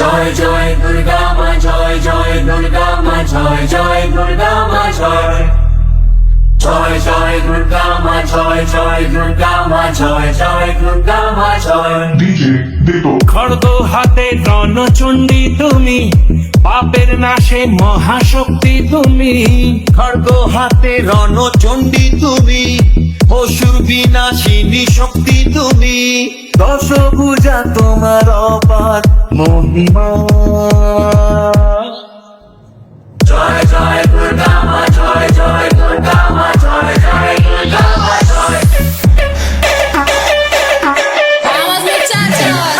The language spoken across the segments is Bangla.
জয় জয় দুর্গা মা, জয় জয় দুর্গা মা, জয় জয় দুর্গা মা, জয় জয় জয় দুর্গা মা, জয় জয় দুর্গা মা, জয় জয় দুর্গা মা, জয়। ডিজে দেতো খড়গ হাতে রণচণ্ডী তুমি, পাপের নাশে মহাশক্তি তুমি। খড়গ হাতে রণচণ্ডী তুমি, অসুর বিনাশিনী শক্তি তুমি। দশভুজা তোমার অপার মহিমা। জয় জয় দুর্গা মা, জয় জয় দুর্গা মা, জয় জয় দুর্গা মা, জয়। Vamos muchachos.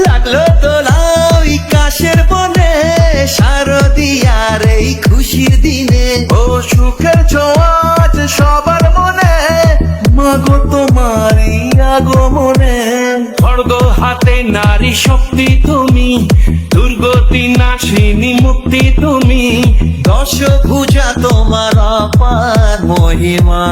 লাগলো তোলাও কাশের বনে, শারদিয়ার এই খুশির দিনে। ও সুখের ছোঁয়াচ সবার মনে, মাগো তোমারই আগমনে। খড়গ হাতে নারী শক্তি তুমি, দুর্গতি নাশিনী মুক্তি তুমি। দশভুজা তোমার অপার মহিমা।